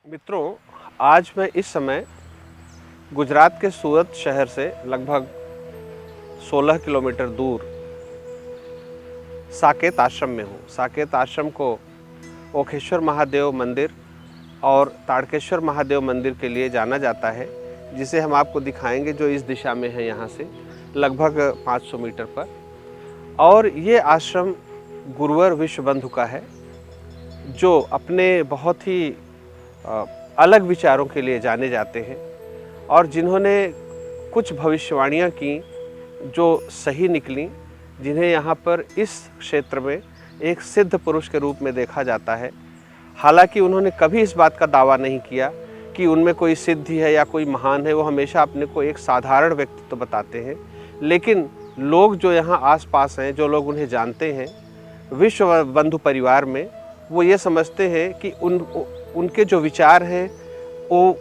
मित्रों, आज मैं इस समय गुजरात के सूरत शहर से लगभग 16 किलोमीटर दूर साकेत आश्रम में हूँ। साकेत आश्रम को ओखेश्वर महादेव मंदिर और ताड़केश्वर महादेव मंदिर के लिए जाना जाता है, जिसे हम आपको दिखाएंगे, जो इस दिशा में है, यहाँ से लगभग 500 मीटर पर। और ये आश्रम गुरुवर विश्वबंधु का है, जो अपने बहुत ही अलग विचारों के लिए जाने जाते हैं और जिन्होंने कुछ भविष्यवाणियाँ की जो सही निकली, जिन्हें यहाँ पर इस क्षेत्र में एक सिद्ध पुरुष के रूप में देखा जाता है। हालांकि उन्होंने कभी इस बात का दावा नहीं किया कि उनमें कोई सिद्धि है या कोई महान है, वो हमेशा अपने को एक साधारण व्यक्तित्व बताते हैं। लेकिन लोग जो यहाँ आसपास हैं, जो लोग उन्हें जानते हैं विश्वबंधु परिवार में, वो ये समझते हैं कि उनके जो विचार हैं, वो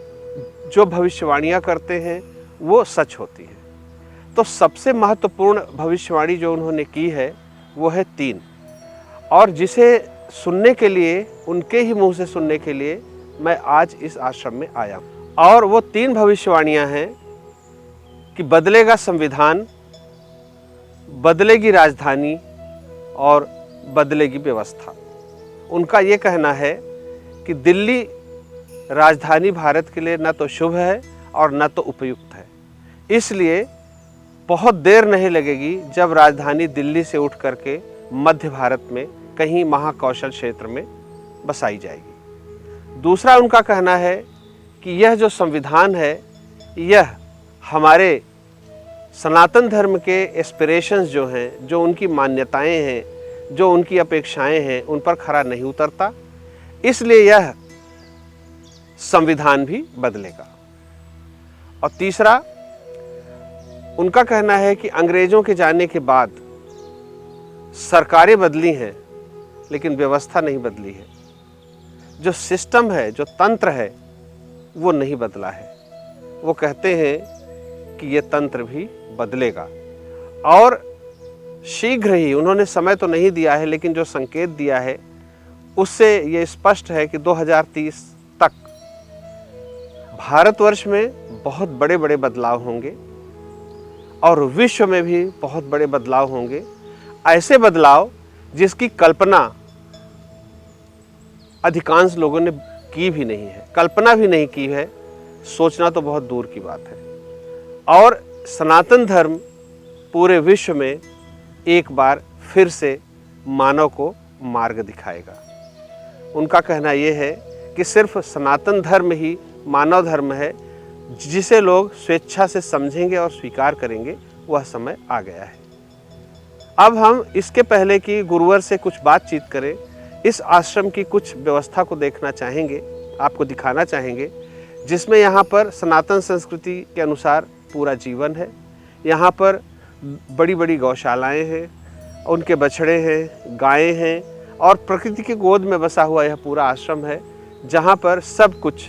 जो भविष्यवाणियाँ करते हैं, वो सच होती है। तो सबसे महत्वपूर्ण भविष्यवाणी जो उन्होंने की है वो है 3, और जिसे सुनने के लिए, उनके ही मुंह से सुनने के लिए मैं आज इस आश्रम में आया हूँ। और वो 3 भविष्यवाणियाँ हैं कि बदलेगा संविधान, बदलेगी राजधानी और बदलेगी व्यवस्था। उनका ये कहना है कि दिल्ली राजधानी भारत के लिए न तो शुभ है और न तो उपयुक्त है। इसलिए बहुत देर नहीं लगेगी जब राजधानी दिल्ली से उठ करके मध्य भारत में कहीं महाकौशल क्षेत्र में बसाई जाएगी। दूसरा उनका कहना है कि यह जो संविधान है, यह हमारे सनातन धर्म के एस्पिरेशंस जो हैं, जो उनकी मान्यताएं हैं, जो उनकी अपेक्षाएं हैं, उन पर खरा नहीं उतरता। इसलिए यह संविधान भी बदलेगा। और तीसरा उनका कहना है कि अंग्रेजों के जाने के बाद सरकारें बदली हैं, लेकिन व्यवस्था नहीं बदली है। जो सिस्टम है, जो तंत्र है, वो नहीं बदला है। वो कहते हैं कि ये तंत्र भी बदलेगा। और शीघ्र ही, उन्होंने समय तो नहीं दिया है, लेकिन जो संकेत दिया है उससे ये स्पष्ट है कि 2030 तक भारतवर्ष में बहुत बड़े बड़े बदलाव होंगे और विश्व में भी बहुत बड़े बदलाव होंगे। ऐसे बदलाव जिसकी कल्पना अधिकांश लोगों ने की भी नहीं है, कल्पना भी नहीं की है, सोचना तो बहुत दूर की बात है। और सनातन धर्म पूरे विश्व में एक बार फिर से मानव को मार्ग दिखाएगा। उनका कहना यह है कि सिर्फ सनातन धर्म ही मानव धर्म है, जिसे लोग स्वेच्छा से समझेंगे और स्वीकार करेंगे। वह समय आ गया है। अब हम इसके पहले कि गुरुवर से कुछ बातचीत करें, इस आश्रम की कुछ व्यवस्था को देखना चाहेंगे, आपको दिखाना चाहेंगे, जिसमें यहाँ पर सनातन संस्कृति के अनुसार पूरा जीवन है। यहाँ पर बड़ी बड़ी गौशालाएं हैं, उनके बछड़े हैं, गायें हैं, और प्रकृति की गोद में बसा हुआ यह पूरा आश्रम है, जहाँ पर सब कुछ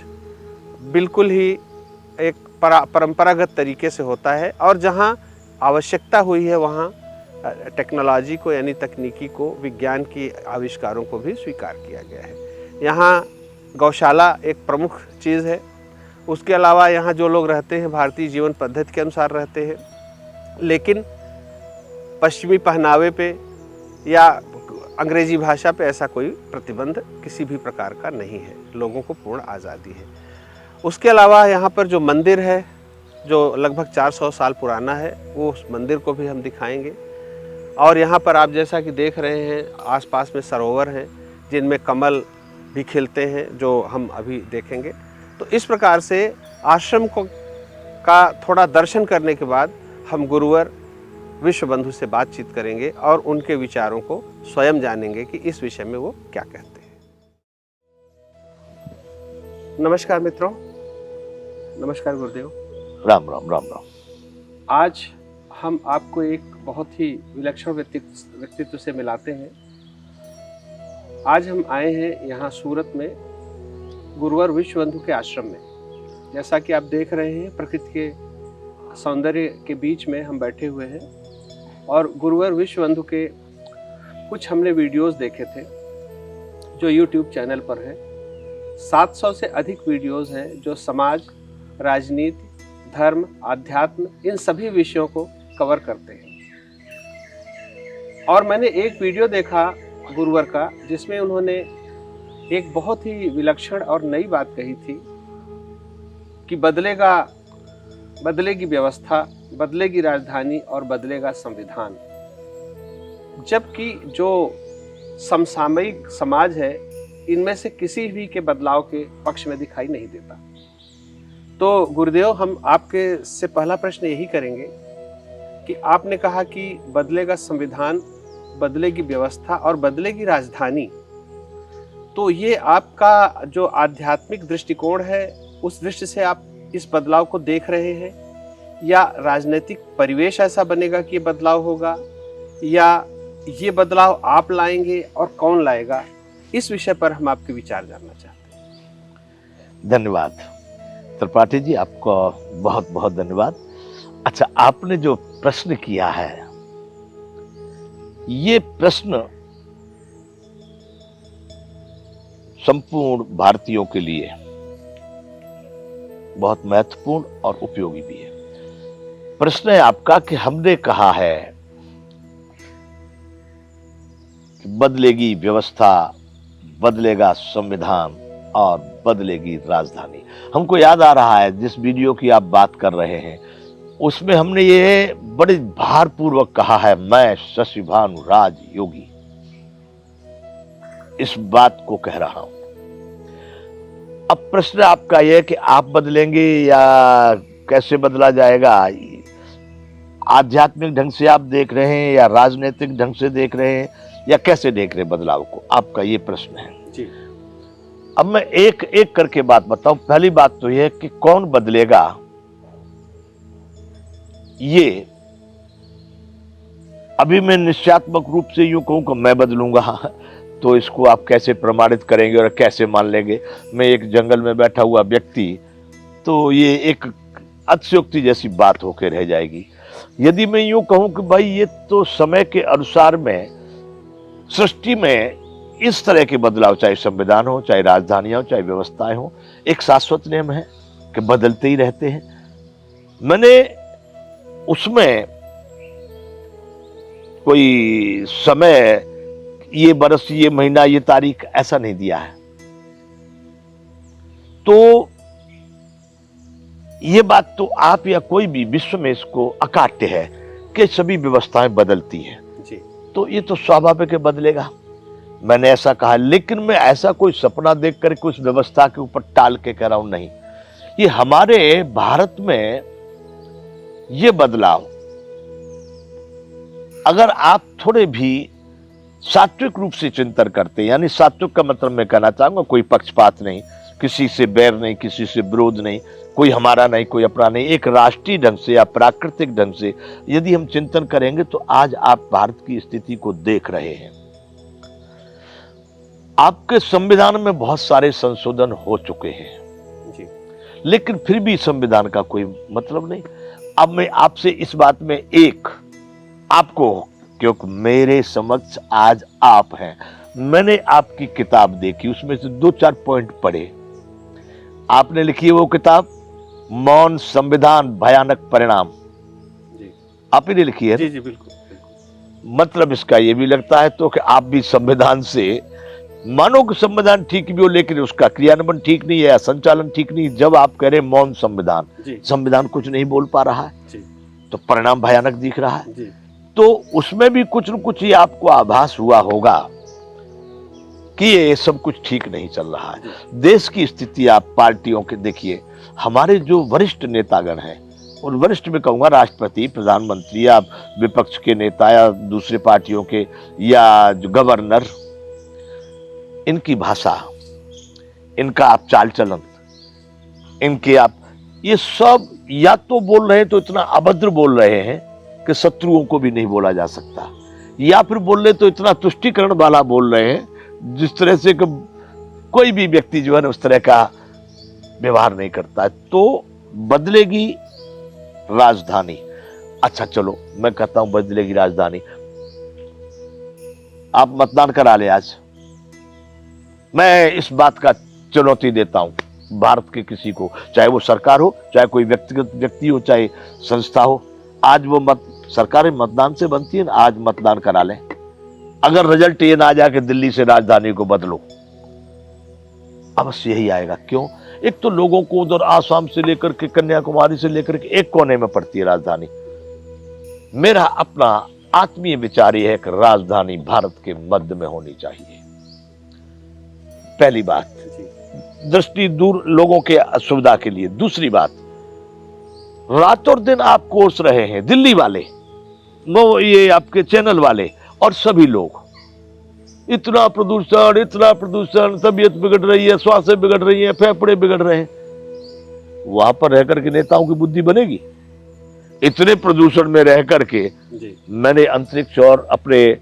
बिल्कुल ही एक परंपरागत तरीके से होता है। और जहाँ आवश्यकता हुई है, वहाँ टेक्नोलॉजी को, यानी तकनीकी को, विज्ञान की आविष्कारों को भी स्वीकार किया गया है। यहाँ गौशाला एक प्रमुख चीज़ है। उसके अलावा यहाँ जो लोग रहते हैं, भारतीय जीवन पद्धति के अनुसार रहते हैं, लेकिन पश्चिमी पहनावे पे या अंग्रेजी भाषा पे ऐसा कोई प्रतिबंध किसी भी प्रकार का नहीं है। लोगों को पूर्ण आज़ादी है। उसके अलावा यहाँ पर जो मंदिर है, जो लगभग 400 साल पुराना है, वो उस मंदिर को भी हम दिखाएंगे। और यहाँ पर आप जैसा कि देख रहे हैं, आसपास में सरोवर हैं जिनमें कमल भी खिलते हैं, जो हम अभी देखेंगे। तो इस प्रकार से आश्रम का थोड़ा दर्शन करने के बाद हम गुरुवर विश्वबंधु से बातचीत करेंगे और उनके विचारों को स्वयं जानेंगे कि इस विषय में वो क्या कहते हैं। नमस्कार मित्रों। नमस्कार गुरुदेव। राम राम राम राम। आज हम आपको एक बहुत ही विलक्षण व्यक्तित्व से मिलाते हैं। आज हम आए हैं यहाँ सूरत में गुरुवर विश्वबंधु के आश्रम में। जैसा कि आप देख रहे हैं, प्रकृति के सौंदर्य के बीच में हम बैठे हुए हैं। और गुरुवर विश्वबंधु के कुछ हमने वीडियोस देखे थे जो YouTube चैनल पर है। 700 से अधिक वीडियोस हैं जो समाज, राजनीति, धर्म, आध्यात्म इन सभी विषयों को कवर करते हैं। और मैंने एक वीडियो देखा गुरुवर का, जिसमें उन्होंने एक बहुत ही विलक्षण और नई बात कही थी कि बदलेगी व्यवस्था, बदलेगी राजधानी और बदलेगा संविधान। जबकि जो समसामयिक समाज है, इनमें से किसी भी के बदलाव के पक्ष में दिखाई नहीं देता। तो गुरुदेव, हम आपके से पहला प्रश्न यही करेंगे कि आपने कहा कि बदलेगा संविधान, बदलेगी व्यवस्था और बदलेगी राजधानी। तो ये आपका जो आध्यात्मिक दृष्टिकोण है, उस दृष्टि से आप इस बदलाव को देख रहे हैं, या राजनीतिक परिवेश ऐसा बनेगा कि ये बदलाव होगा, या ये बदलाव आप लाएंगे और कौन लाएगा? इस विषय पर हम आपके विचार जानना चाहते हैं। धन्यवाद त्रिपाठी जी, आपको बहुत बहुत धन्यवाद। अच्छा, आपने जो प्रश्न किया है, ये प्रश्न संपूर्ण भारतीयों के लिए बहुत महत्वपूर्ण और उपयोगी भी है। प्रश्न है आपका कि हमने कहा है कि बदलेगी व्यवस्था, बदलेगा संविधान और बदलेगी राजधानी। हमको याद आ रहा है जिस वीडियो की आप बात कर रहे हैं, उसमें हमने ये बड़े भारपूर्वक कहा है, मैं शशि भानु राजयोगी इस बात को कह रहा हूं। अब प्रश्न आपका यह कि आप बदलेंगे या कैसे बदला जाएगा? आध्यात्मिक ढंग से आप देख रहे हैं या राजनीतिक ढंग से देख रहे हैं या कैसे देख रहे हैं बदलाव को? आपका ये प्रश्न है जी। अब मैं एक एक करके बात बताऊं। पहली बात तो यह कि कौन बदलेगा, ये अभी मैं निश्चयात्मक रूप से यूं कहूं कि मैं बदलूंगा, तो इसको आप कैसे प्रमाणित करेंगे और कैसे मान लेंगे? मैं एक जंगल में बैठा हुआ व्यक्ति, तो ये एक अतिशयोक्ति जैसी बात होकर रह जाएगी। यदि मैं यूं कहूं कि भाई ये तो समय के अनुसार में सृष्टि में इस तरह के बदलाव, चाहे संविधान हो, चाहे राजधानियां हो, चाहे व्यवस्थाएं हो, एक शाश्वत नियम है कि बदलते ही रहते हैं। मैंने उसमें कोई समय, ये बरस, ये महीना, ये तारीख ऐसा नहीं दिया है। तो ये बात तो आप या कोई भी विश्व में इसको अकाट्य है कि सभी व्यवस्थाएं बदलती हैं जी। तो ये तो स्वाभाविक है, बदलेगा। मैंने ऐसा कहा, लेकिन मैं ऐसा कोई सपना देख कर उस व्यवस्था के ऊपर टाल के कह रहा हूं, नहीं। ये हमारे भारत में ये बदलाव, अगर आप थोड़े भी सात्विक रूप से चिंतन करते हैं, यानी सात्विक का मतलब मैं कहना चाहूंगा कोई पक्षपात नहीं, किसी से बैर नहीं, किसी से विरोध नहीं, कोई हमारा नहीं, कोई अपना नहीं, एक राष्ट्रीय ढंग से या प्राकृतिक ढंग से यदि हम चिंतन करेंगे तो आज आप भारत की स्थिति को देख रहे हैं। आपके संविधान में बहुत सारे संशोधन हो चुके हैं जी, लेकिन फिर भी संविधान का कोई मतलब नहीं। अब मैं आपसे इस बात में एक आपको, क्योंकि मेरे समक्ष आज आप हैं, मैंने आपकी किताब देखी, उसमें से 2-4 पॉइंट पढ़े। आपने लिखी है वो किताब, मौन संविधान भयानक परिणाम, जी। आप ही ने लिखी है? जी जी, बिल्कुल। मतलब इसका ये भी लगता है तो कि आप भी संविधान से, मानो कि संविधान ठीक भी हो लेकिन उसका क्रियान्वयन ठीक नहीं है या संचालन ठीक नहीं। जब आप कह रहे मौन संविधान, संविधान कुछ नहीं बोल पा रहा है तो परिणाम भयानक दिख रहा है जी। तो उसमें भी कुछ न कुछ ही आपको आभास हुआ होगा कि ये सब कुछ ठीक नहीं चल रहा है। देश की स्थिति आप पार्टियों के देखिए, हमारे जो वरिष्ठ नेतागण हैं, और वरिष्ठ में कहूंगा राष्ट्रपति, प्रधानमंत्री या विपक्ष के नेता या दूसरे पार्टियों के या जो गवर्नर, इनकी भाषा, इनका आप चाल चलन, इनके आप, ये सब या तो बोल रहे हैं तो इतना अभद्र बोल रहे हैं कि शत्रुओं को भी नहीं बोला जा सकता, या फिर बोल रहे तो इतना तुष्टिकरण वाला बोल रहे हैं जिस तरह से कि कोई भी व्यक्ति जो है ना उस तरह का व्यवहार नहीं करता। तो बदलेगी राजधानी। अच्छा चलो मैं कहता हूं बदलेगी राजधानी। आप मतदान करा ले आज, मैं इस बात का चुनौती देता हूं भारत के किसी को, चाहे वो सरकार हो, चाहे कोई व्यक्तिगत व्यक्ति हो, चाहे संस्था हो, आज वो सरकारें मतदान से बनती है ना, आज मतदान करा लें। अगर रिजल्ट ये ना आ जाए कि दिल्ली से राजधानी को बदलो, अवश्य यही आएगा। क्यों? एक तो लोगों को उधर आसाम से लेकर के कन्याकुमारी से लेकर के एक कोने में पड़ती है राजधानी। मेरा अपना आत्मीय विचार यह है कि राजधानी भारत के मध्य में होनी चाहिए। पहली बात, दृष्टि दूर लोगों के सुविधा के लिए। दूसरी बात, रात और दिन आप कोस रहे हैं, दिल्ली वाले, वो ये आपके चैनल वाले और सभी लोग, इतना प्रदूषण, तबीयत बिगड़ रही है, स्वास्थ्य बिगड़ रही है, फेफड़े बिगड़ रहे हैं। वहां पर रहकर के नेताओं की बुद्धि बनेगी? इतने प्रदूषण में रह करके मैंने अंतरिक्ष और अपने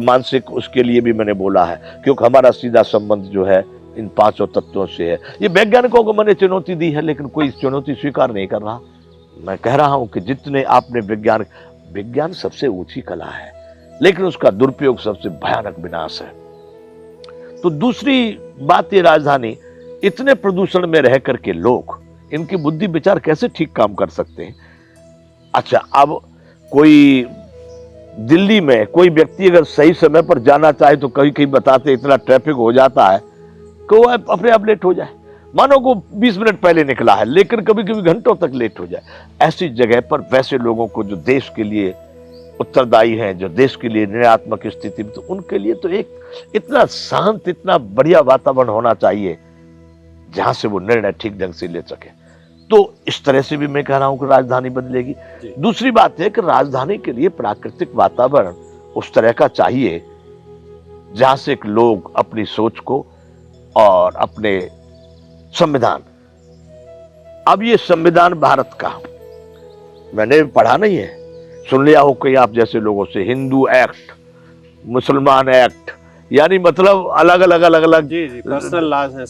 मानसिक उसके लिए भी मैंने बोला है, क्योंकि हमारा सीधा संबंध जो है इन पांचों तत्वों से है। ये वैज्ञानिकों को मैंने चुनौती दी है, लेकिन कोई इस चुनौती स्वीकार नहीं कर रहा। मैं कह रहा हूं कि जितने आपने विज्ञान सबसे ऊंची कला है, लेकिन उसका दुरुपयोग सबसे भयानक विनाश है। तो दूसरी बात, ये राजधानी, इतने प्रदूषण में रह करके लोग, इनकी बुद्धि विचार कैसे ठीक काम कर सकते हैं? अच्छा, अब कोई दिल्ली में कोई व्यक्ति अगर सही समय पर जाना चाहे तो कहीं कहीं बताते इतना ट्रैफिक हो जाता है कि वो अपने आप लेट हो जाए। मानो को 20 मिनट पहले निकला है, लेकिन कभी कभी घंटों तक लेट हो जाए। ऐसी जगह पर वैसे लोगों को जो देश के लिए उत्तरदायी हैं, जो देश के लिए निर्णयात्मक स्थिति में, तो उनके लिए तो एक इतना शांत, इतना बढ़िया वातावरण होना चाहिए जहां से वो निर्णय ठीक ढंग से ले सके। तो इस तरह से भी मैं कह रहा हूं कि राजधानी बदलेगी। दूसरी बात है कि राजधानी के लिए प्राकृतिक वातावरण उस तरह का चाहिए जहां से लोग अपनी सोच को और अपने संविधान, अब ये संविधान भारत का मैंने पढ़ा नहीं है, सुन लिया हो कहीं आप जैसे लोगों से, हिंदू एक्ट, मुसलमान एक्ट, यानी मतलब अलग अलग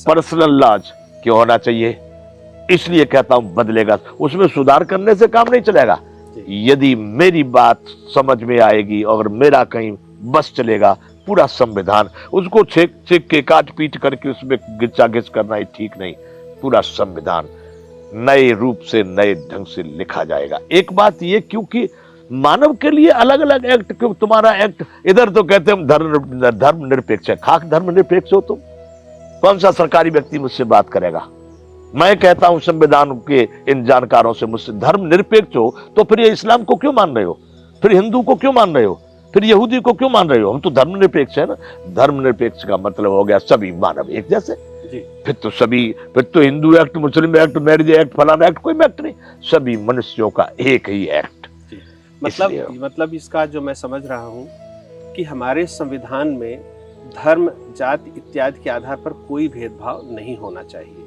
पर्सनल लॉज क्यों होना चाहिए? इसलिए कहता हूं बदलेगा, उसमें सुधार करने से काम नहीं चलेगा। यदि मेरी बात समझ में आएगी और मेरा कहीं बस चलेगा, पूरा संविधान उसको छेक के काट पीट करके उसमें गिच्चा गिच करना ही ठीक नहीं। पूरा संविधान नए रूप से, नए ढंग से लिखा जाएगा। एक बात ये, क्योंकि मानव के लिए अलग अलग एक्ट, क्यों तुम्हारा एक्ट इधर तो कहते हम धर्म निरपेक्ष है। खाक धर्म निरपेक्ष हो तुम? कौन सा सरकारी व्यक्ति मुझसे बात करेगा? मैं कहता हूं संविधान के इन जानकारों से मुझसे, धर्म निरपेक्ष हो तो फिर ये इस्लाम को क्यों मान रहे हो? फिर हिंदू को क्यों मान रहे हो? फिर यहूदी को क्यों मान रहे हो? हम तो धर्म निरपेक्ष है ना। धर्म निरपेक्ष का मतलब हो गया सभी मानव एक जैसे। फिर तो हिंदू एक्ट, मुस्लिम एक्ट, मैरिज एक्ट, फलाना एक्ट, कोई एक्ट नहीं, सभी मनुष्यों का एक ही एक्ट। मतलब इसका जो मैं समझ रहा हूँ कि हमारे संविधान में धर्म, जाति इत्यादि के आधार पर कोई भेदभाव नहीं होना चाहिए,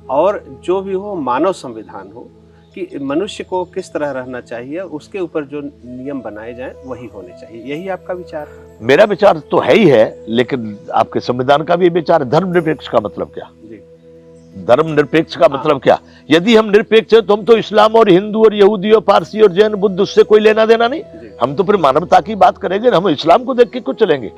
और जो भी हो मानव संविधान हो कि मनुष्य को किस तरह रहना चाहिए, उसके ऊपर जो नियम बनाए जाएं वही होने चाहिए। यही आपका विचार है? मेरा विचार तो है ही है, लेकिन आपके संविधान का भी विचार है। धर्मनिरपेक्ष का मतलब क्या? धर्मनिरपेक्ष का मतलब क्या? यदि हम निरपेक्ष है तो हम तो इस्लाम और हिंदू और यहूदी और पारसी और जैन बुद्ध, उससे कोई लेना देना नहीं। हम तो फिर मानवता की बात करेंगे, हम इस्लाम को देख के कुछ चलेंगे।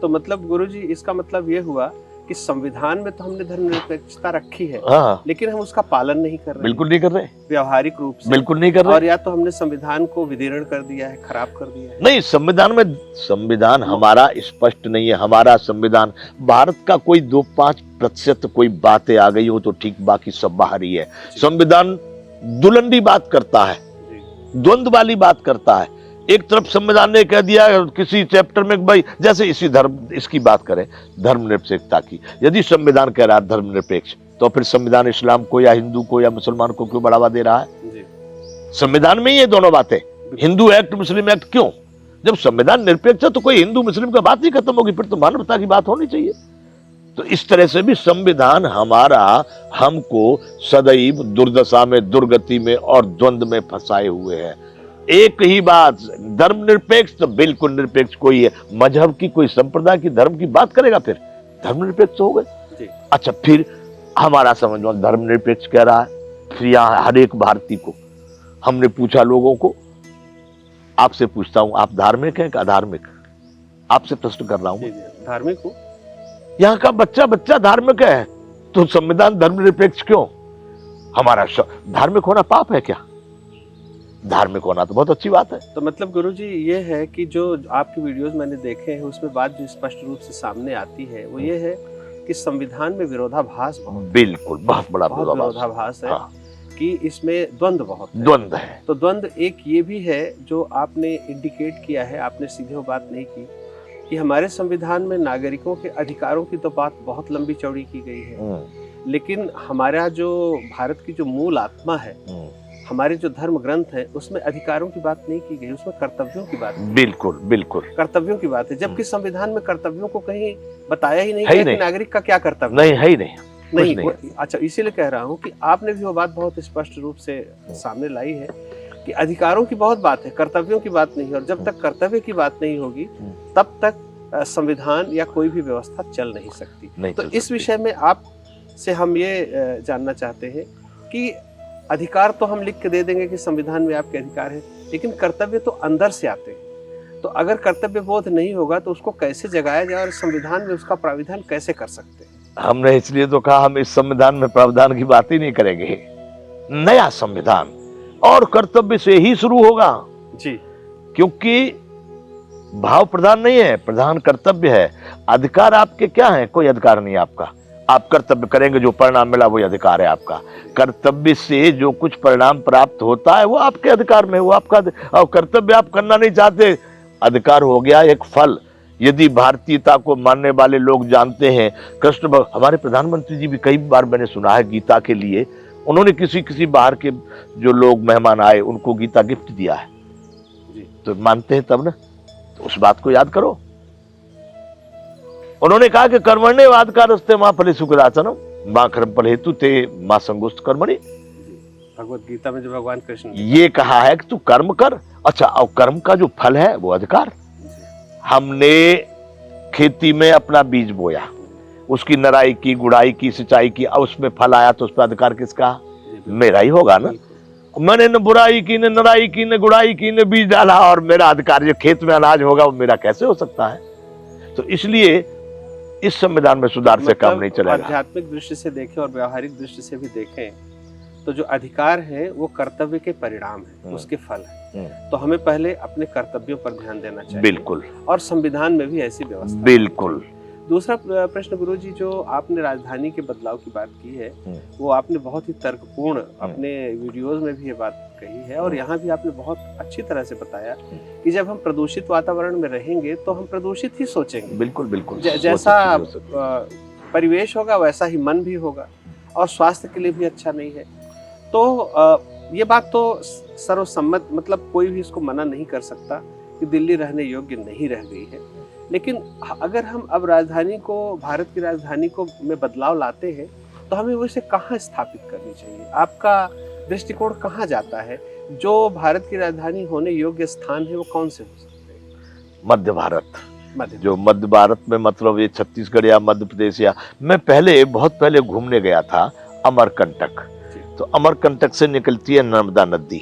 तो मतलब गुरुजी, इसका मतलब ये हुआ कि संविधान में तो हमने धर्मनिरपेक्षता रखी है, लेकिन हम उसका पालन नहीं कर रहे। बिल्कुल नहीं कर रहे, व्यावहारिक रूप से बिल्कुल नहीं कर रहे। और या तो हमने संविधान को विदीर्ण कर दिया है, खराब कर दिया है। नहीं, संविधान हमारा स्पष्ट नहीं है। हमारा संविधान, भारत का कोई 2-5% कोई बातें आ गई हो तो ठीक, बाकी सब बाहर ही है। संविधान दुलंडी बात करता है, द्वंद्व वाली बात करता है। एक तरफ संविधान ने कह दिया किसी चैप्टर में, भाई जैसे इसी धर्म, इसकी बात करें धर्मनिरपेक्षता की, यदि संविधान कह रहा है धर्मनिरपेक्ष, तो फिर संविधान इस्लाम को या हिंदू को या मुसलमान को क्यों बढ़ावा दे रहा है? संविधान में ही ये दोनों बातें, हिंदू एक्ट, मुस्लिम एक्ट, क्यों? जब संविधान निरपेक्ष है तो कोई हिंदू मुस्लिम का बात ही खत्म होगी, फिर तो मानवता की बात होनी चाहिए। तो इस तरह से भी संविधान हमारा हमको सदैव दुर्दशा में, दुर्गति में और द्वंद्व में फंसाए हुए है। एक ही बात, धर्मनिरपेक्ष तो बिल्कुल निरपेक्ष कोई है, मजहब की, कोई संप्रदाय की, धर्म की बात करेगा फिर धर्मनिरपेक्ष हो गए। अच्छा, फिर हमारा समझ में धर्मनिरपेक्ष कह रहा है, फिर यहाँ हर एक भारतीय को हमने पूछा, लोगों को, आपसे पूछता हूं, आप धार्मिक हैं कि अधार्मिक? आपसे प्रश्न कर रहा हूं। धार्मिक हूं। यहाँ का बच्चा धार्मिक है, तो संविधान धर्मनिरपेक्ष क्यों? हमारा धार्मिक होना पाप है क्या? धार्मिक होना तो बहुत अच्छी बात है। तो मतलब गुरुजी ये है कि जो आपकी वीडियोस मैंने देखे हैं उसमें बात जो स्पष्ट रूप से सामने आती है वो ये है कि संविधान में विरोधाभास बहुत, बिल्कुल बहुत बड़ा विरोधाभास है। हाँ। कि इसमें द्वंद्व बहुत है। द्वंद्व है। तो द्वंद्व एक ये भी है जो आपने इंडिकेट किया है, आपने सीधे वो बात नहीं की कि हमारे संविधान में नागरिकों के अधिकारों की तो बात बहुत लंबी चौड़ी की गई है, लेकिन हमारा जो भारत की जो मूल आत्मा है, हमारे जो धर्म ग्रंथ है उसमें अधिकारों की बात नहीं की गई, उसमें कर्तव्यों की बात। बिल्कुल बिल्कुल कर्तव्यों की बात है, जबकि संविधान में कर्तव्यों को कहीं बताया ही नहीं गया कि नागरिक का क्या कर्तव्य नहीं है ही नहीं। अच्छा, इसीलिए कह रहा हूँ कि आपने भी वो बात बहुत स्पष्ट रूप से सामने लाई है कि अधिकारों की बहुत बात है, कर्तव्यों की बात नहीं है। और जब तक कर्तव्य की बात नहीं होगी तब तक संविधान या कोई भी व्यवस्था चल नहीं सकती। तो इस विषय में आप से हम ये जानना चाहते हैं कि अधिकार तो हम लिख के दे देंगे कि संविधान में आपके अधिकार है, लेकिन कर्तव्य तो अंदर से आते हैं। तो अगर कर्तव्य बोध नहीं होगा तो उसको कैसे जगाया जाए और संविधान में उसका प्राविधान कैसे कर सकते हैं? हमने इसलिए तो कहा हम इस संविधान में प्रावधान की बात ही नहीं करेंगे। नया संविधान और कर्तव्य से ही शुरू होगा जी, क्योंकि भाव प्रधान नहीं है, प्रधान कर्तव्य है। अधिकार आपके क्या है? कोई अधिकार नहीं आपका। आप कर्तव्य करेंगे, जो परिणाम मिला वही अधिकार है आपका। कर्तव्य से जो कुछ परिणाम प्राप्त होता है वो आपके अधिकार में, वो आपका। और कर्तव्य आप करना नहीं चाहते, अधिकार हो गया एक फल। यदि भारतीयता को मानने वाले लोग जानते हैं, कृष्ण हमारे प्रधानमंत्री जी भी कई बार मैंने सुना है गीता के लिए उन्होंने किसी बाहर के जो लोग मेहमान आए उनको गीता गिफ्ट दिया है। तो मानते हैं तब ना, तो उस बात को याद करो। उन्होंने कहा कि कर्मण्येवाद का रस्ते मां फले सुखदाचनम मां कर्म फल हेतु ते मां संगुष्ट कर्मणि। भगवत गीता में जो भगवान कृष्ण ये कहा है कि तू कर्म कर। अच्छा, और कर्म का जो फल है वो अधिकार। हमने खेती में अपना बीज बोया, उसकी नराई की, गुड़ाई की, सिंचाई की, और उसमें फल आया तो उस पर अधिकार किसका? मेरा ही होगा ना। मैंने न बुराई की, न नराई की, न गुड़ाई की, न बीज डाला, और मेरा अधिकार जो खेत में अनाज होगा वो मेरा कैसे हो सकता है? तो इसलिए इस संविधान में सुधार से काम नहीं चलेगा। आध्यात्मिक दृष्टि से देखें और व्यवहारिक दृष्टि से भी देखें तो जो अधिकार है वो कर्तव्य के परिणाम है, उसके फल है। तो हमें पहले अपने कर्तव्यों पर ध्यान देना चाहिए। बिल्कुल। और संविधान में भी ऐसी व्यवस्था। बिल्कुल। दूसरा प्रश्न गुरुजी, जो आपने राजधानी के बदलाव की बात की है वो आपने बहुत ही तर्कपूर्ण अपने वीडियोस में भी ये बात कही है, और यहाँ भी आपने बहुत अच्छी तरह से बताया कि जब हम प्रदूषित वातावरण में रहेंगे तो हम प्रदूषित ही सोचेंगे। बिल्कुल बिल्कुल। जैसा परिवेश होगा वैसा ही मन भी होगा, और स्वास्थ्य के लिए भी अच्छा नहीं है। तो ये बात तो सर्वसम्मत, मतलब कोई भी इसको मना नहीं कर सकता कि दिल्ली रहने योग्य नहीं रह गई है। लेकिन अगर हम अब राजधानी को, भारत की राजधानी को में बदलाव लाते हैं तो हमें उसे कहाँ स्थापित करनी चाहिए? आपका दृष्टिकोण कहाँ जाता है? जो भारत की राजधानी होने योग्य स्थान है वो कौन से हो सकते हैं? मध्य भारत। जो मध्य भारत में मतलब ये छत्तीसगढ़ या मध्य प्रदेश, या मैं बहुत पहले घूमने गया था अमरकंटक। तो अमरकंटक से निकलती है नर्मदा नदी,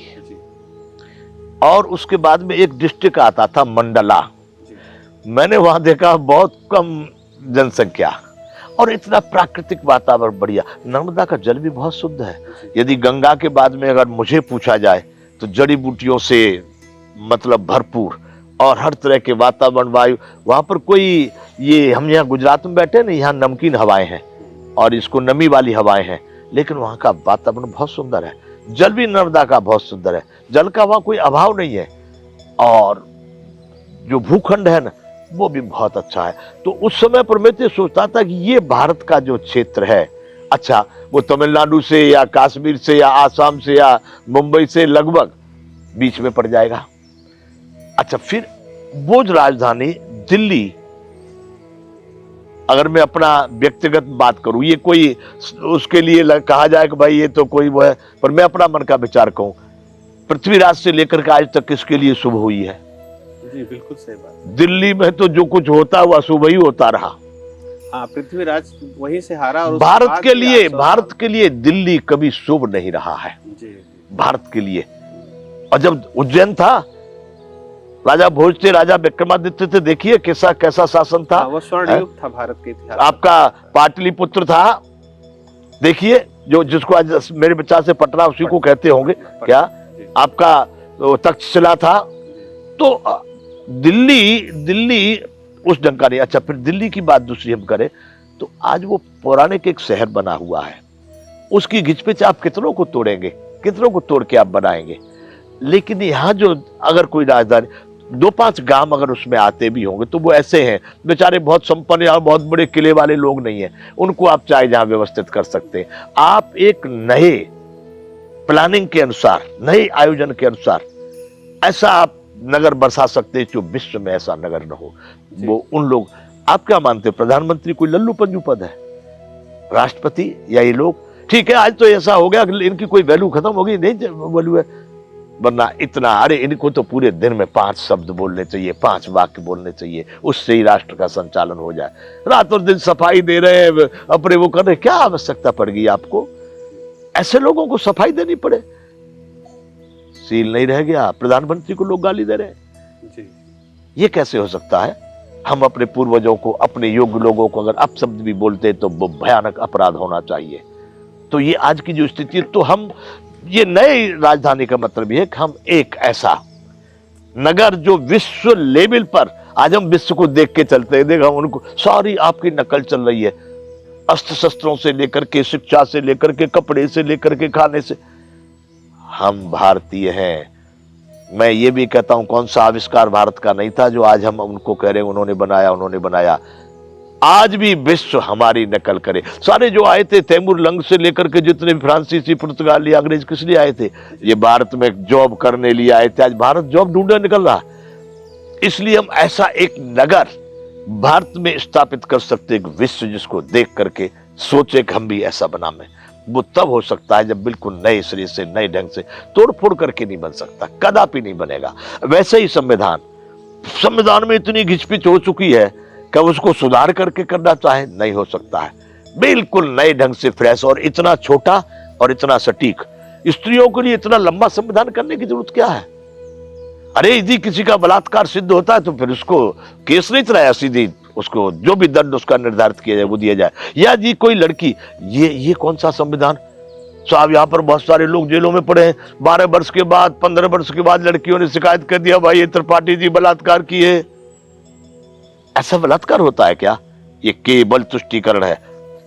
और उसके बाद में एक डिस्ट्रिक्ट आता था मंडला। मैंने वहां देखा बहुत कम जनसंख्या और इतना प्राकृतिक वातावरण बढ़िया। नर्मदा का जल भी बहुत शुद्ध है। यदि गंगा के बाद में अगर मुझे पूछा जाए तो जड़ी बूटियों से मतलब भरपूर, और हर तरह के वातावरण, वायु। वहां पर कोई ये हम यहाँ गुजरात में बैठे ना, यहाँ नमकीन हवाएं हैं और इसको नमी वाली हवाएं हैं, लेकिन वहां का वातावरण बहुत सुंदर है। जल भी नर्मदा का बहुत सुंदर है, जल का वहां कोई अभाव नहीं है, और जो भूखंड है ना वो भी बहुत अच्छा है। तो उस समय पर मैं तो सोचता था कि ये भारत का जो क्षेत्र है, अच्छा वो तमिलनाडु से या कश्मीर से या आसाम से या मुंबई से लगभग बीच में पड़ जाएगा। अच्छा, फिर वो जो राजधानी दिल्ली, अगर मैं अपना व्यक्तिगत बात करूं, ये कोई उसके लिए कहा जाए कि भाई ये तो कोई वो है, पर मैं अपना मन का विचार कहूं, पृथ्वीराज से लेकर के आज तक किसके लिए शुभ हुई है? जी बिल्कुल सही बात। दिल्ली में तो जो कुछ होता हुआ शुभ ही होता रहा। हाँ, पृथ्वीराज वहीं से हारा, और भारत के लिए दिल्ली कभी शुभ नहीं रहा है। जी। भारत के लिए। और जब उज्जैन था, राजा भोज थे, राजा विक्रमादित्य थे, देखिए कैसा शासन था। वो स्वर्ण युग था भारत के इतिहास। आपका पाटलिपुत्र था, देखिए जो जिसको आज मेरे बच्चा से पटना उसी को कहते होंगे क्या आपका तक्षशिला था। तो दिल्ली उस ढंग का नहीं। अच्छा फिर दिल्ली की बात दूसरी हम करें तो आज वो पौराणिक एक शहर बना हुआ है, उसकी घिचपिच आप कितनों को तोड़ेंगे, कितनों को तोड़ के आप बनाएंगे। लेकिन यहाँ जो अगर कोई राजधानी 2-5 गांव अगर उसमें आते भी होंगे तो वो ऐसे हैं बेचारे बहुत संपन्न या बहुत बड़े किले वाले लोग नहीं हैं, उनको आप चाहे जहां व्यवस्थित कर सकते हैं। आप एक नए प्लानिंग के अनुसार, नए आयोजन के अनुसार ऐसा आप नगर बसा सकते हैं जो विश्व में ऐसा नगर न हो। वो उन लोग, आप क्या मानते हैं प्रधानमंत्री कोई लल्लू पंजू पद है, राष्ट्रपति या ये लोग? ठीक है आज तो ऐसा हो गया कि इनकी कोई वैल्यू खत्म हो गई, नहीं वैल्यू है। वरना इतना, अरे इनको तो पूरे दिन में 5 शब्द बोलने चाहिए, 5 वाक्य बोलने चाहिए, उससे ही राष्ट्र का संचालन हो जाए। रात और दिन सफाई दे रहे हैं अपने, वो कर रहे, क्या आवश्यकता पड़ गई आपको? ऐसे लोगों को सफाई देनी पड़े? सील नहीं रह गया, प्रधानमंत्री को लोग गाली दे रहे हैं। ये कैसे हो सकता है? हम अपने पूर्वजों को, अपने योग्य लोगों को अगर अपशब्द भी बोलते तो वो भयानक अपराध होना चाहिए। तो ये आज की जो स्थिति है, तो हम ये नए राजधानी का मतलब ये है कि हम एक ऐसा नगर जो विश्व लेवल पर, आज हम विश्व को देख के चलते हैं, देखा उनको सारी आपकी नकल चल रही है, अस्त्र शस्त्रों से लेकर के, शिक्षा से लेकर के, कपड़े से लेकर के, खाने से। हम भारतीय हैं। मैं ये भी कहता हूं कौन सा आविष्कार भारत का नहीं था जो आज हम उनको कह रहे हैं उन्होंने बनाया, उन्होंने बनाया। आज भी विश्व हमारी नकल करे। सारे जो आए थे तैमूर लंग से लेकर के जितने फ्रांसीसी, पुर्तगाली, अंग्रेज किस लिए आए थे? ये भारत में जॉब करने लिए आए थे। आज भारत जॉब ढूंढने निकल रहा है। इसलिए हम ऐसा एक नगर भारत में स्थापित कर सकते हैं, विश्व जिसको देख करके सोचे कि हम भी ऐसा बनाएं। वो तब हो सकता है जब बिल्कुल नए सिरे से, नए ढंग से, तोड़ फोड़ करके नहीं बन सकता, कदापि नहीं बनेगा। वैसे ही संविधान में इतनी घिचपिच हो चुकी है कि उसको सुधार करके करना चाहे नहीं हो सकता है। बिल्कुल नए ढंग से फ्रेश, और इतना छोटा और इतना सटीक। स्त्रियों के लिए इतना लंबा संविधान करने की जरूरत क्या है? अरे यदि किसी का बलात्कार सिद्ध होता है तो फिर उसको केस नहीं चलाया, सीधी उसको जो भी दंड उसका निर्धारित किया जाए वो दिया जाए। या जी कोई लड़की, ये कौन सा संविधान साहब? यहाँ पर बहुत सारे लोग जेलों में पड़े हैं। 12 वर्ष के बाद, 15 वर्ष के बाद लड़कियों ने शिकायत कर दिया, भाई ये त्रिपाठी जी बलात्कार किए। ऐसा बलात्कार होता है क्या? ये केवल तुष्टीकरण है।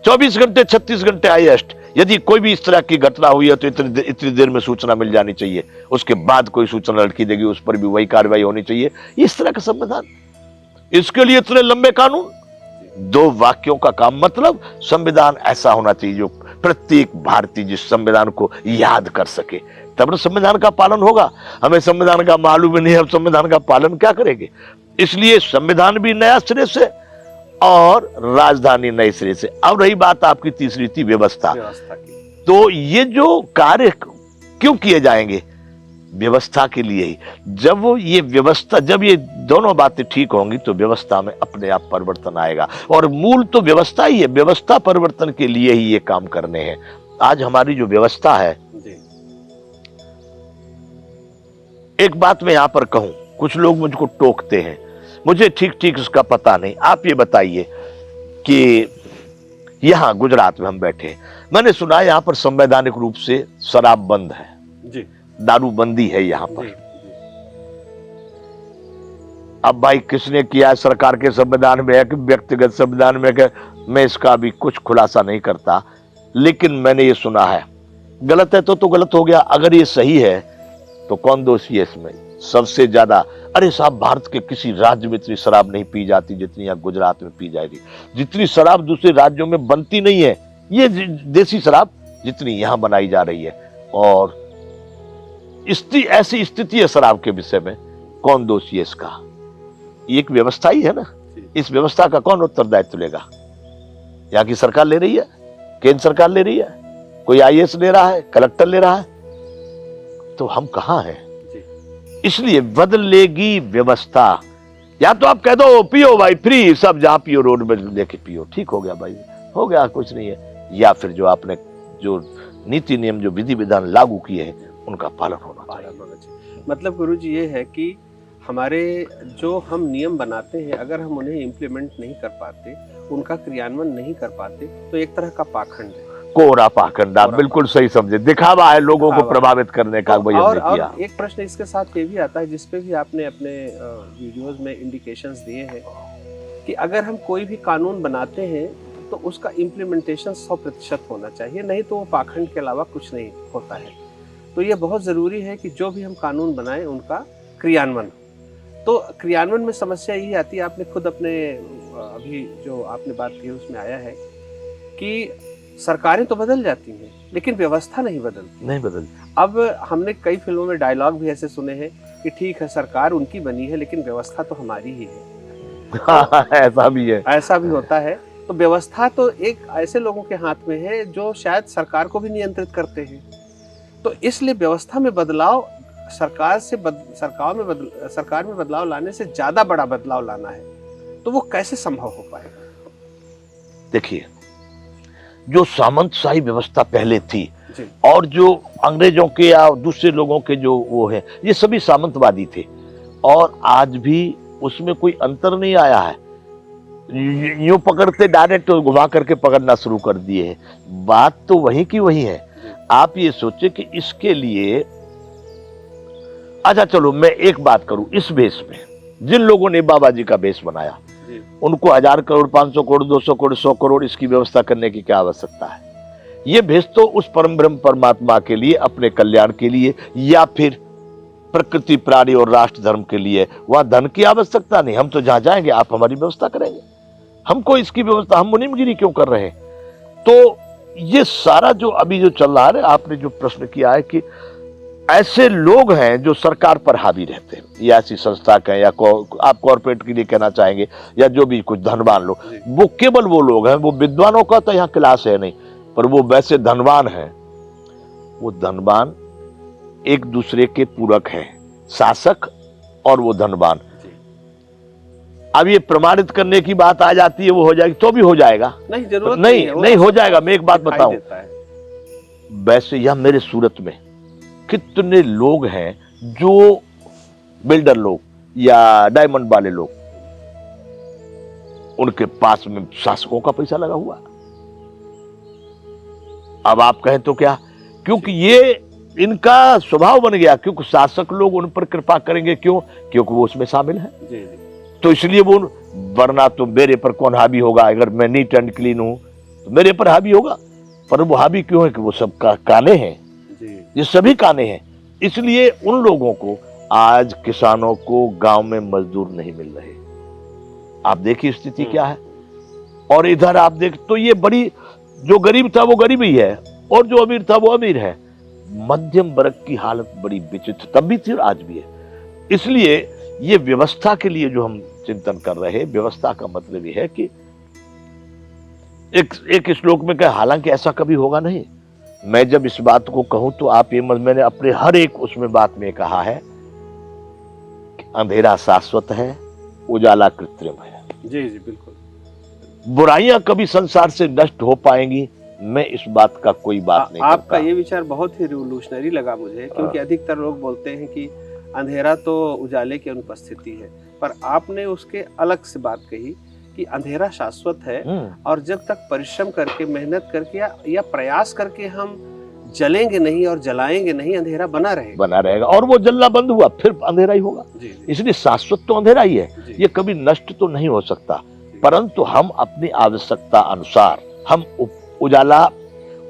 24 घंटे 36 घंटे हाईएस्ट। यदि कोई भी इस तरह की घटना हुई है तो इतनी देर में सूचना मिल जानी चाहिए, उसके बाद कोई सूचना लड़की देगी उस पर भी वही कार्रवाई होनी चाहिए। इस तरह का संविधान, इसके लिए इतने लंबे कानून? 2 वाक्यों का काम। मतलब संविधान ऐसा होना चाहिए जो प्रत्येक भारतीय जिस संविधान को याद कर सके, तब ना संविधान का पालन होगा। हमें संविधान का मालूम नहीं है, हम संविधान का पालन क्या करेंगे? इसलिए संविधान भी नया सिरे से और राजधानी नए सिरे से। अब रही बात आपकी तीसरी थी व्यवस्था की। तो ये जो कार्य क्यों किए जाएंगे? व्यवस्था के लिए ही। जब ये दोनों बातें ठीक होंगी तो व्यवस्था में अपने आप परिवर्तन आएगा। और मूल तो व्यवस्था ही है, व्यवस्था परिवर्तन के लिए ही ये काम करने हैं। आज हमारी जो व्यवस्था है, एक बात मैं यहां पर कहूं, कुछ लोग मुझको टोकते हैं, मुझे ठीक इसका पता नहीं। आप ये बताइए कि यहां गुजरात में हम बैठे हैं, मैंने सुना है यहां पर संवैधानिक रूप से शराब बंद है जी, दारूबंदी है यहां पर। अब भाई किसने किया है, सरकार के संविधान में है कि व्यक्तिगत संविधान में है, मैं इसका भी कुछ खुलासा नहीं करता। लेकिन मैंने ये सुना है, गलत है तो गलत हो गया, अगर ये सही है तो कौन दोषी है इसमें? सबसे ज्यादा, अरे साहब भारत के किसी राज्य में इतनी शराब नहीं पी जाती जितनी यहाँ गुजरात में पी जाएगी। जितनी शराब दूसरे राज्यों में बनती नहीं है, ये देसी शराब जितनी यहाँ बनाई जा रही है। और ऐसी स्थिति है शराब के विषय में, कौन दोषी है इसका? एक व्यवस्था ही है ना। इस व्यवस्था का कौन उत्तरदायित्व लेगा? यहाँ की सरकार ले रही है, केंद्र सरकार ले रही है, कोई आईएएस ले रहा है, कलेक्टर ले रहा है, तो हम कहां हैं? इसलिए बदलेगी व्यवस्था। या तो आप कह दो पियो भाई फ्री, सब जहां पियो रोड में लेके पियो, ठीक हो गया भाई, हो गया, कुछ नहीं है। या फिर जो आपने जो नीति नियम, जो विधि विधान लागू किए हैं उनका पालन होना चाहिए। मतलब गुरुजी ये है कि हमारे जो हम नियम बनाते हैं, अगर हम उन्हें इम्प्लीमेंट नहीं कर पाते, उनका क्रियान्वयन नहीं कर पाते, तो एक तरह का पाखंड है। कोरा पाखंड, आप बिल्कुल सही समझे, दिखावा है लोगों को दिखावा। प्रभावित करने का, वही हमने किया। और एक प्रश्न इसके साथ ये भी आता है जिसपे भी आपने अपने वीडियोस में इंडिकेशंस दिए हैं कि अगर हम कोई भी कानून बनाते हैं तो उसका इम्प्लीमेंटेशन 100% होना चाहिए, नहीं तो वो पाखंड के अलावा कुछ नहीं होता है। तो ये बहुत ज़रूरी है कि जो भी हम कानून बनाएं उनका क्रियान्वयन। तो क्रियान्वयन में समस्या यही आती है, आपने खुद अपने अभी जो आपने बात की उसमें आया है कि सरकारें तो बदल जाती हैं लेकिन व्यवस्था नहीं बदलती। नहीं बदल। अब हमने कई फिल्मों में डायलॉग भी ऐसे सुने हैं कि ठीक है सरकार उनकी बनी है लेकिन व्यवस्था तो हमारी ही है। ऐसा भी है, ऐसा भी होता है। तो व्यवस्था तो एक ऐसे लोगों के हाथ में है जो शायद सरकार को भी नियंत्रित करते हैं। तो इसलिए व्यवस्था में बदलाव सरकार में बदलाव लाने से ज्यादा बड़ा बदलाव लाना है, तो वो कैसे संभव हो पाएगा? देखिए, जो सामंतशाही व्यवस्था पहले थी जी। और जो अंग्रेजों के या दूसरे लोगों के जो वो है, ये सभी सामंतवादी थे और आज भी उसमें कोई अंतर नहीं आया है। यूं पकड़ते डायरेक्ट घुमा करके पकड़ना शुरू कर दिए हैं। बात तो वही की वही है। आप ये सोचे कि इसके लिए, अच्छा चलो मैं एक बात करूं, इस भेष में जिन लोगों ने बाबा जी का भेष बनाया उनको 1000 करोड़, 500 करोड़, 200 करोड़, 100 करोड़ इसकी व्यवस्था करने की क्या आवश्यकता है? ये भेष तो उस परम ब्रह्म परमात्मा के लिए, अपने कल्याण के लिए, या फिर प्रकृति, प्राणी और राष्ट्र धर्म के लिए। वहां धन की आवश्यकता नहीं। हम तो जहां जाएंगे आप हमारी व्यवस्था करेंगे, हमको इसकी व्यवस्था, हम मुनिमगिरी क्यों कर रहे हैं? तो ये सारा जो अभी जो चल रहा है, आपने जो प्रश्न किया है कि ऐसे लोग हैं जो सरकार पर हावी रहते हैं, या ऐसी संस्था कहें या आप कॉर्पोरेट के लिए कहना चाहेंगे, या जो भी कुछ धनवान लोग, वो केवल वो लोग हैं, वो विद्वानों का तो यहाँ क्लास है नहीं, पर वो वैसे धनवान हैं। वो धनवान एक दूसरे के पूरक हैं, शासक और वो धनवान। अब ये प्रमाणित करने की बात आ जाती है, वो हो जाएगी तो भी हो जाएगा, नहीं जरूरत नहीं हो जाएगा। मैं एक बात बताऊं, वैसे यह मेरे सूरत में कितने लोग हैं जो बिल्डर लोग या डायमंड वाले लोग, उनके पास में शासकों का पैसा लगा हुआ। अब आप कहें तो क्या, क्योंकि ये इनका स्वभाव बन गया, क्योंकि शासक लोग उन पर कृपा करेंगे। क्यों? क्योंकि वो उसमें शामिल है। तो इसलिए वो, वरना तो मेरे पर कौन हावी होगा? अगर मैं नीट एंड क्लीन हूं तो मेरे पर हावी होगा। पर वो हावी क्यों है? कि वो सब काने हैं, ये सभी काने हैं। इसलिए उन लोगों को, आज किसानों को गांव में मजदूर नहीं मिल रहे। आप देखिए स्थिति क्या है। और इधर आप देख तो ये बड़ी, जो गरीब था वो गरीब ही है और जो अमीर था वो अमीर है। मध्यम वर्ग की हालत बड़ी विचित्र तब भी थी और आज भी है। इसलिए ये व्यवस्था के लिए जो हम चिंतन कर रहे हैं, व्यवस्था का मतलब यह है कि एक श्लोक में कहा, हालांकि ऐसा कभी होगा नहीं। मैं जब इस बात को कहूं तो आप ये मैंने अपने हर एक उसमें बात में कहा है कि अंधेरा शाश्वत है, उजाला कृत्रिम है। जी जी बिल्कुल। बुराइयां कभी संसार से नष्ट हो पाएंगी, मैं इस बात का कोई बात नहीं आपका करता। ये विचार बहुत ही रिवोल्यूशनरी लगा मुझे, क्योंकि अधिकतर लोग बोलते हैं कि अंधेरा तो उजाले की अनुपस्थिति है, पर आपने उसके अलग से बात कही कि अंधेरा शाश्वत है और जब तक परिश्रम करके, मेहनत करके या प्रयास करके हम जलेंगे नहीं और जलाएंगे नहीं, अंधेरा बना रहेगा। और वो जलना बंद हुआ फिर अंधेरा ही होगा। इसलिए शाश्वत तो अंधेरा ही है, ये कभी नष्ट तो नहीं हो सकता। परंतु हम अपनी आवश्यकता अनुसार हम उजाला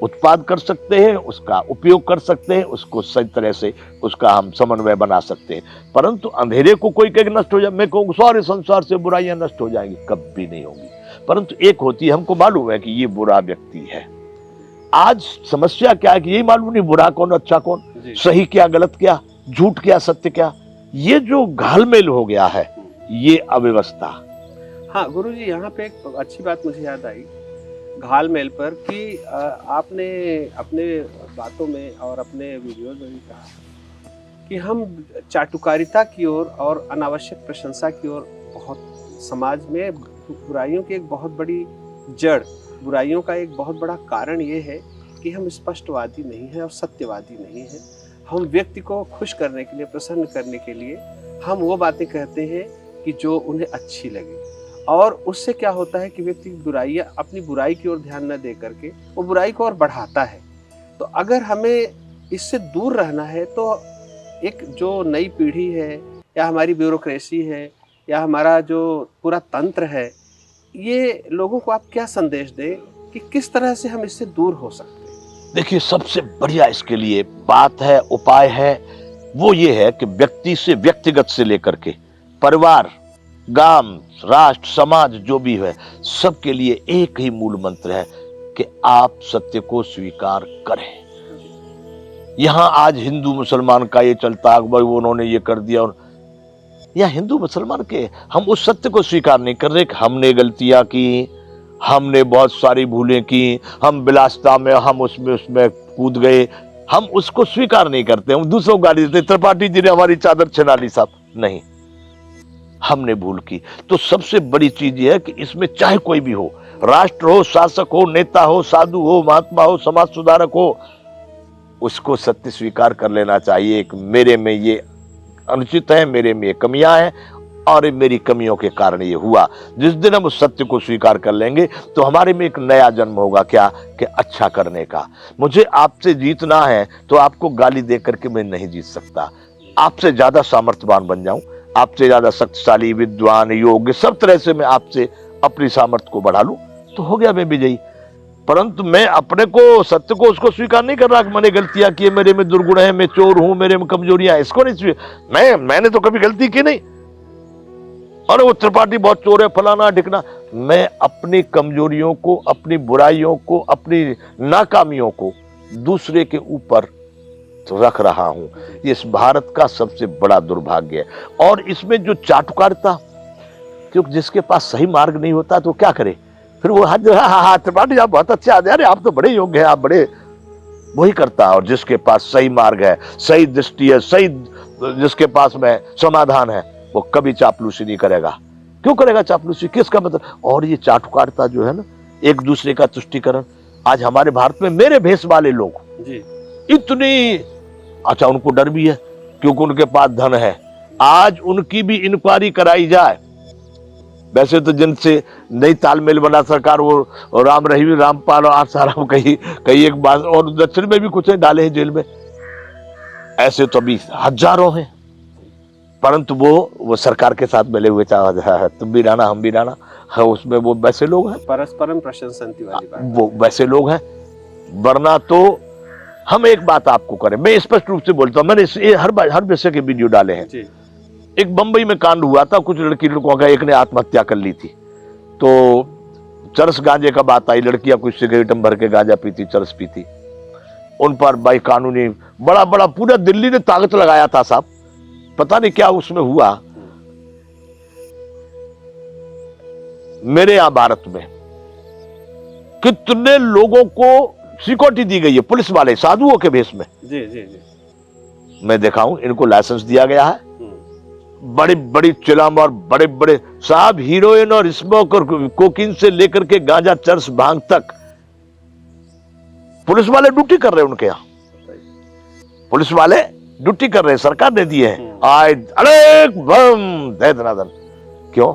उत्पाद कर सकते हैं, उसका उपयोग कर सकते हैं, उसको सही तरह से उसका हम समन्वय बना सकते हैं। परंतु अंधेरे को कोई कहे नष्ट हो जाए, मैं कहूँ सारे संसार से बुराइयां नष्ट हो जाएंगी, कभी नहीं होंगी। परंतु एक होती है, हमको मालूम है कि ये बुरा व्यक्ति है। आज समस्या क्या है कि यही मालूम नहीं बुरा कौन अच्छा कौन, सही क्या गलत क्या, झूठ क्या सत्य क्या। ये जो घालमेल हो गया है, ये अव्यवस्था। हाँ गुरुजी, यहाँ पे एक अच्छी बात मुझे याद आई घालमेल पर कि आपने अपने बातों में और अपने वीडियोज में भी कहा कि हम चाटुकारिता की ओर और अनावश्यक प्रशंसा की ओर, बहुत समाज में बुराइयों की एक बहुत बड़ी जड़, बुराइयों का एक बहुत बड़ा कारण ये है कि हम स्पष्टवादी नहीं हैं और सत्यवादी नहीं हैं। हम व्यक्ति को खुश करने के लिए, प्रसन्न करने के लिए हम वो बातें कहते हैं कि जो उन्हें अच्छी लगे, और उससे क्या होता है कि व्यक्ति बुराइयां अपनी बुराई की ओर ध्यान न दे करके वो बुराई को और बढ़ाता है। तो अगर हमें इससे दूर रहना है तो एक जो नई पीढ़ी है या हमारी ब्यूरोक्रेसी है या हमारा जो पूरा तंत्र है, ये लोगों को आप क्या संदेश दें कि किस तरह से हम इससे दूर हो सकते हैं? देखिए, सबसे बढ़िया इसके लिए बात है, उपाय है, वो ये है कि व्यक्ति से व्यक्तिगत से लेकर के परिवार, गांव, राष्ट्र, समाज जो भी है, सबके लिए एक ही मूल मंत्र है कि आप सत्य को स्वीकार करें। यहां आज हिंदू मुसलमान का ये चलता है, भाई उन्होंने ये कर दिया, और या हिंदू मुसलमान के हम उस सत्य को स्वीकार नहीं कर रहे कि हमने गलतियां की, हमने बहुत सारी भूलें की, हम विलासिता में हम उसमें कूद गए, हम उसको स्वीकार नहीं करते। हम दूसरों को गाली देते, त्रिपाठी जी ने हमारी चादर छिना ली, साहब नहीं, हमने भूल की। तो सबसे बड़ी चीज यह है कि इसमें चाहे कोई भी हो, राष्ट्र हो, शासक हो, नेता हो, साधु हो, महात्मा हो, समाज सुधारक हो, उसको सत्य स्वीकार कर लेना चाहिए कि मेरे में ये अनुचित है, मेरे में ये कमियां हैं और मेरी कमियों के कारण ये हुआ। जिस दिन हम उस सत्य को स्वीकार कर लेंगे तो हमारे में एक नया जन्म होगा, क्या कि अच्छा करने का। मुझे आपसे जीतना है तो आपको गाली दे करके मैं नहीं जीत सकता। आपसे ज्यादा सामर्थ्यवान बन जाऊं, आपसे ज्यादा शक्तिशाली, विद्वान, योग्य, सब तरह से मैं आपसे अपनी सामर्थ्य को बढ़ा लूं तो हो गया मैं विजयी। परंतु मैं अपने को, सत्य को, उसको स्वीकार नहीं कर रहा कि मैंने गलतियां की, मेरे में दुर्गुण है, मैं चोर हूं, मेरे में कमजोरियां, इसको नहीं मैंने तो कभी गलती की नहीं। अरे वो त्रिपाठी बहुत चोर है, फलाना ढिकना। मैं अपनी कमजोरियों को, अपनी बुराइयों को, अपनी नाकामियों को दूसरे के ऊपर रख रहा हूं। ये इस भारत का सबसे बड़ा दुर्भाग्य है। और इसमें जो चाटुकारिता, क्योंकि जिसके पास सही मार्ग नहीं होता तो क्या करे, फिर वो त्रिपाठी आप बहुत अच्छे आदमी, अरे आप तो बड़े योग्य हैं, आप बड़े, वही करता है। और जिसके पास सही मार्ग है, सही दृष्टि है, सही जिसके पास में समाधान है, वो कभी चापलूसी नहीं करेगा। क्यों करेगा चापलूसी, किसका मतलब? और ये चाटुकारिता जो है ना, एक दूसरे का तुष्टिकरण, आज हमारे भारत में मेरे भेष वाले लोग जी इतनी, अच्छा उनको डर भी है क्योंकि उनके पास धन है, आज उनकी भी इंक्वायरी कराई जाए। वैसे तो जिनसे नई तालमेल बना सरकार, वो राम रहीम, रामपाल और आसाराम कई एक बात, और दक्षिण में भी कुछ है डाले हैं जेल में, ऐसे तो अभी हजारों हैं। परंतु वो सरकार के साथ मिले हुए, चाहे तुम भी रहना हम भी रहना, हाँ, उसमें वो वैसे लोग हैं, परस्परम प्रशंसन्ति वाली बात, वो वैसे लोग हैं। वरना तो हम एक बात आपको करें, मैं स्पष्ट रूप से बोलता हूं, मैंने हर विषय के वीडियो डाले हैं। जी एक बंबई में कांड हुआ था, कुछ लड़कों का, एक ने आत्महत्या कर ली थी, तो चरस गांजे का बात आई, लड़कियां कुछ सिगरेट भर के गांजा पीती, चरस पीती, उन पर भाई कानूनी बड़ा पूरा दिल्ली ने ताकत लगाया था साहब, पता नहीं क्या उसमें हुआ। मेरे यहां भारत में कितने लोगों को सिक्योरिटी दी गई है, पुलिस वाले साधुओं के भेष में। जी जी जी मैं देखा हूं, इनको लाइसेंस दिया गया है, बड़ी चिलम और बड़े साहब, हीरोइन और स्मोक और कोकीन से लेकर के गांजा, चरस, भांग तक पुलिस वाले ड्यूटी कर रहे हैं उनके यहां, पुलिस वाले ड्यूटी कर रहे हैं, सरकार ने दिए हैं। अरे दे दनादन, क्यों?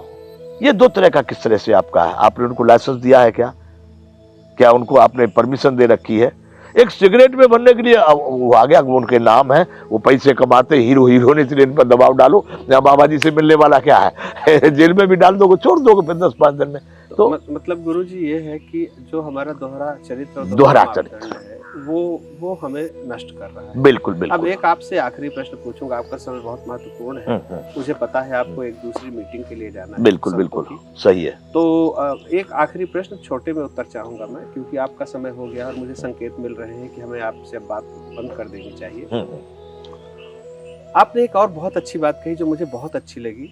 ये दो तरह का किस तरह से आपका है, आपने उनको लाइसेंस दिया है क्या उनको आपने परमिशन दे रखी है? एक सिगरेट में बनने के लिए वो आ गया, वो उनके नाम है, वो पैसे कमाते, हीरो ने, इन पर दबाव डालो, या बाबा जी से मिलने वाला क्या है जेल में भी डाल दोगे, छोड़ दोगे फिर 10-5 दिन में। तो मतलब गुरुजी ये है कि जो हमारा दोहरा चरित्र है वो हमें नष्ट कर रहा है। बिल्कुल। अब एक आपसे आखिरी प्रश्न पूछूंगा, आपका समय बहुत महत्वपूर्ण है, मुझे पता है आपको एक दूसरी मीटिंग के लिए जाना है। बिल्कुल सही है। तो एक आखिरी प्रश्न छोटे में उत्तर चाहूंगा मैं, क्योंकि आपका समय हो गया और मुझे संकेत मिल रहे हैं कि हमें आपसे बात बंद कर देनी चाहिए। आपने एक और बहुत अच्छी बात कही जो मुझे बहुत अच्छी लगी,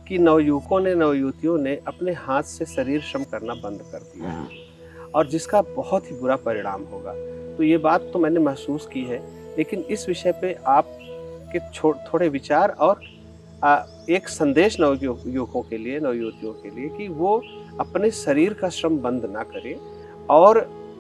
कि नवयुवकों ने, नवयुवतियों ने अपने हाथ से शरीर श्रम करना बंद कर दिया और जिसका बहुत ही बुरा परिणाम होगा। तो ये बात तो मैंने महसूस की है, लेकिन इस विषय पे आपके थोड़े विचार और एक संदेश नवयुवकों के लिए, नवयुवतियों के लिए, कि वो अपने शरीर का श्रम बंद ना करें और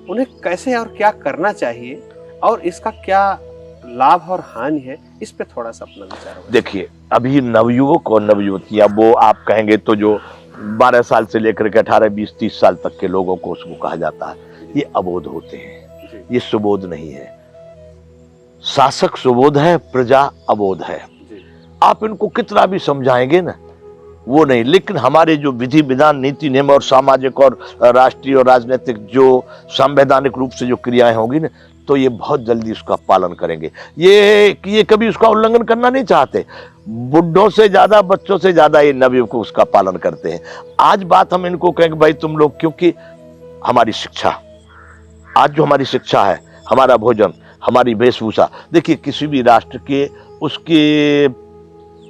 उन्हें कैसे और क्या करना चाहिए और इसका क्या लाभ और हानि है, इस पे थोड़ा सा अपना विचार होगा। देखिए, अभी नवयुवक और नवयुवतियां, वो आप कहेंगे तो जो 12 साल से लेकर के 18, 20, 30 साल तक के लोगों को उसको कहा जाता है, ये अबोध होते हैं, ये सुबोध नहीं है। शासक सुबोध है, प्रजा अबोध है। आप इनको कितना भी समझाएंगे ना, वो नहीं। लेकिन हमारे जो विधि विधान, नीति नियम और सामाजिक और राष्ट्रीय और राजनीतिक जो संवैधानिक रूप से जो क्रियाएं होंगी ना, तो ये बहुत जल्दी उसका पालन करेंगे। ये कभी उसका उल्लंघन करना नहीं चाहते। बुढ़ों से ज्यादा, बच्चों से ज्यादा ये नवयुवक उसका पालन करते हैं। आज बात हम इनको कहेंगे भाई तुम लोग, क्योंकि हमारी शिक्षा, आज जो हमारी शिक्षा है, हमारा भोजन, हमारी वेशभूषा, देखिए किसी भी राष्ट्र के उसके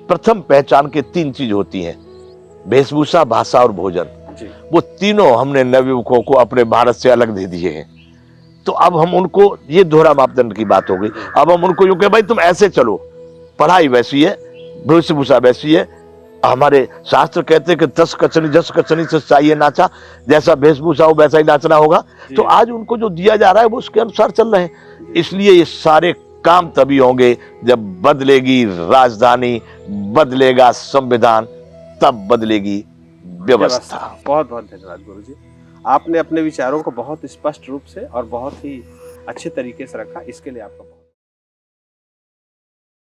प्रथम पहचान के 3 चीज होती हैं, वेशभूषा, भाषा और भोजन। वो तीनों हमने नवयुवकों को अपने भारत से अलग दे दिए हैं। तो अब हम उनको, ये दोहरा मापदंड की बात हो गई, अब हम उनको यूं कहें भाई तुम ऐसे चलो, पढ़ाई वैसी है, वेशभूषा वैसी है। हमारे शास्त्र कहते हैं कि 10 कचनी 10 कचनी से चाहिए नाचा, जैसा वेशभूषा हो वैसा ही नाचना होगा। तो आज उनको जो दिया जा रहा है वो उसके अनुसार चल रहे हैं। इसलिए ये सारे काम तभी होंगे जब बदलेगी राजधानी, बदलेगा संविधान, तब बदलेगी व्यवस्था। बहुत बहुत धन्यवाद गुरुजी, आपने अपने विचारों को बहुत स्पष्ट रूप से और बहुत ही अच्छे तरीके से रखा, इसके लिए आपका